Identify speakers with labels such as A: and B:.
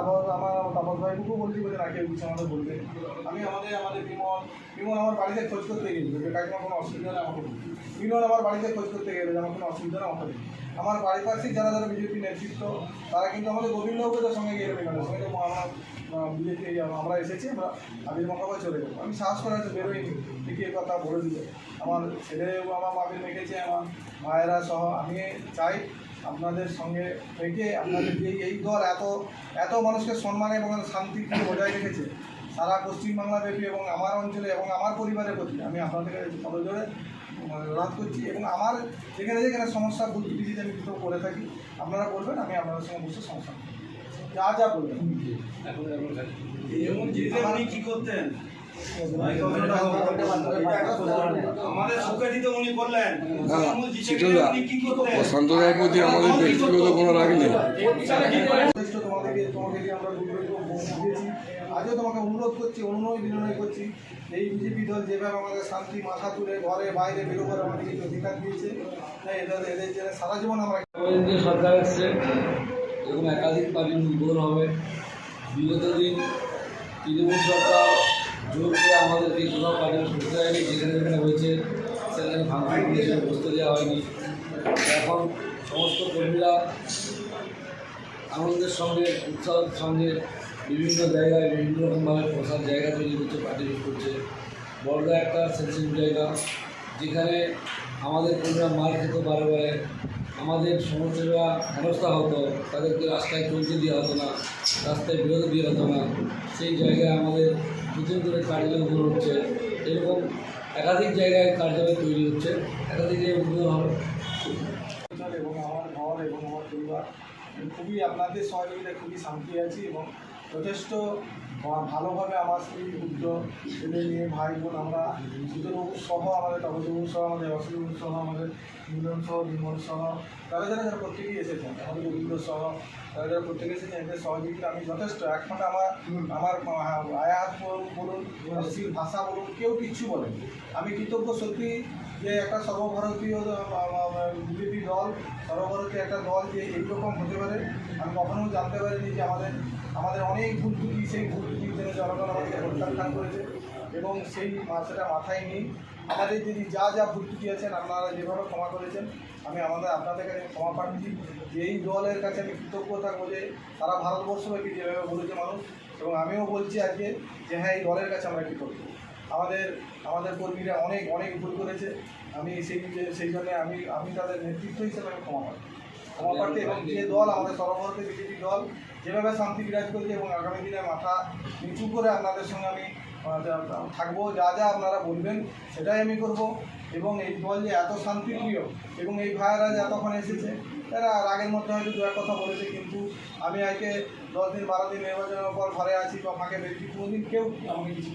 A: আমার তাপস ভাইকেও বলছি বলে না কেউ কিছু আমাদের বলবে। আমি আমাদের বিমল আমার বাড়িতে খোঁজ করতে গেছিল যে কাকিমার কোনো অসুবিধা নেই আমাকে বলছি। বিমল আমার বাড়িতে খোঁজ করতে গেলে যে আমার কোনো অসুবিধা নেই আমাকে বলছি। আমার বাড়ির পাশেই যারা যারা বিজেপি নেতৃত্ব তারা কিন্তু আমাদের গোবিন্দবাবুদের সঙ্গে গিয়ে বিমলের সঙ্গে আমার বিজেপি আমরা এসেছি, আমরা আবির মাখাবার চলে যাবো। আমি সাহস করে হয়তো বেরোইনি, ঠিকই এই কথা বলে দিল। আমার ছেলেও আমার আবির মেখেছে, আমার ভাইয়েরা সহ। আমি চাই আপনাদের সঙ্গে থেকে আপনাদের এই দল এত মানুষকে সম্মান এবং শান্তি বজায় রেখেছে সারা পশ্চিমবাংলাব্যাপী এবং আমার অঞ্চলে এবং আমার পরিবারের প্রতি আমি আপনাদের পদজোরে অনুরোধ করছি। এবং আমার যেখানে যেখানে সমস্যা বুদ্ধিতে আমি কিছু করে থাকি আপনারা বলবেন, আমি আপনাদের সঙ্গে বসে সমস্যা যা বলবেন।
B: উনি কি করতেন আমাদের সুখে দিতে উনি করলেন,
C: প্রশান্ত রায়ের প্রতি আমাদের ব্যক্তিগত কোনো রাগ নেই।
A: আজও তোমাকে অনুরোধ করছি, বিনয় করছি, এই বিজেপি দল যেভাবে আমাদের শান্তি মাথা তুলে ঘরে বাইরে বেরোবার আমাদের কিছু অধিকার দিয়েছে, এদের জন্য সারা জীবন আমরা
D: সরকার এসছে, এরকম একাধিক পার্টি উদ্বোধন হবে। বিগত দিন তৃণমূল সরকার জোর করে আমাদেরকে কোথাও পার্টি বসতে দেয়নি, যেখানে যেখানে হয়েছে সেখানে ভাঙচুর করেছে, বসতে দেওয়া হয়নি। এখন সমস্ত কর্মীরা আনন্দের সঙ্গে উৎসাহের সঙ্গে বিভিন্ন জায়গায় বিভিন্ন রকমভাবে বসার জায়গা তৈরি করছে, পার্টিসিপেট করছে। বড়দা একটা সেন্সিটিভ জায়গা, যেখানে আমাদের কর্মীরা মার খেত বারে আমাদের সমস্যারা হেনস্থা হতো, তাদেরকে রাস্তায় চলতে দেওয়া হতো না, রাস্তায় বেরোতে দেওয়া হতো না। সেই জায়গায় আমাদের নতুন করে কার্যালয় উদ্বোধন হচ্ছে। এরকম একাধিক জায়গায় কার্যালয় তৈরি হচ্ছে, একাধিক জায়গায় উদ্বোধন হবে।
A: এবং আমার ঘর এবং আমার পরিবার খুবই আপনাদের সহযোগিতায় খুবই শান্তি আছি এবং যথেষ্ট ভালোভাবে আমার স্ত্রী পুত্র ছেলে নিয়ে ভাই বোন আমরা সুতরাবাবু সহ আমাদের তাপসবাবু সহ আমাদের অসুবাবু সহ আমাদের মিলন সহ বিমল সহ তারা যারা প্রত্যেকেই এসেছেন, আমাদের গোবিন্দ সহ তারা যারা প্রত্যেকে এসেছেন, এদের সহযোগিতা আমি যথেষ্ট। এখন আমার আয়াত বলুন, ভাষা বলুন, কেউ কিচ্ছু বলেন। আমি কৃতজ্ঞ সত্যি যে একটা সর্বভারতীয় বিজেপি দল, সর্বভারতীয় একটা দল যে এইরকম হতে পারে আমি কখনো জানতে পারিনি। যে আমাদের অনেক ভুল ত্রুটি, সেই ভুল ত্রুটির জন্য জনগণ আমাদেরকে প্রত্যাখ্যান করেছে এবং সেটা মাথায় নিই আমাদের যদি যা ভুল ত্রুটি আছেন আপনারা যেভাবে ক্ষমা করেছেন, আমি আপনাদের কাছে ক্ষমা প্রার্থী। যে এই দলের কাছে আমি কৃতজ্ঞ থাকবো যে সারা ভারতবর্ষব্যাপী যেভাবে বলেছে মানুষ, এবং আমিও বলছি আজকে যে হ্যাঁ, এই দলের কাছে আমরা কৃতজ্ঞ। আমাদের কর্মীরা অনেক ভুল করেছে, আমি সেই জন্য আমি তাদের নেতৃত্ব হিসেবে আমি ক্ষমা প্রার্থী। এবং যে দল আমাদের সর্বভারতীয় বিজেপি দল যেভাবে শান্তি বিরাজ করছে এবং আগামী দিনে মাথা নিচু করে আপনাদের সঙ্গে আমি থাকবো, যা আপনারা বলবেন সেটাই আমি করব। এবং এই দল যে এত শান্তিপ্রিয় এবং এই ভাইয়েরা যে এতক্ষণ এসেছে, এরা রাগের মধ্যে হয়তো দু এক কথা বলেছে, কিন্তু আমি আজকে 10 দিন 12 দিন নির্বাচনের পর ঘরে আছি বা ফাঁকে বেশি কোনোদিন কেউ আমাকে কিছু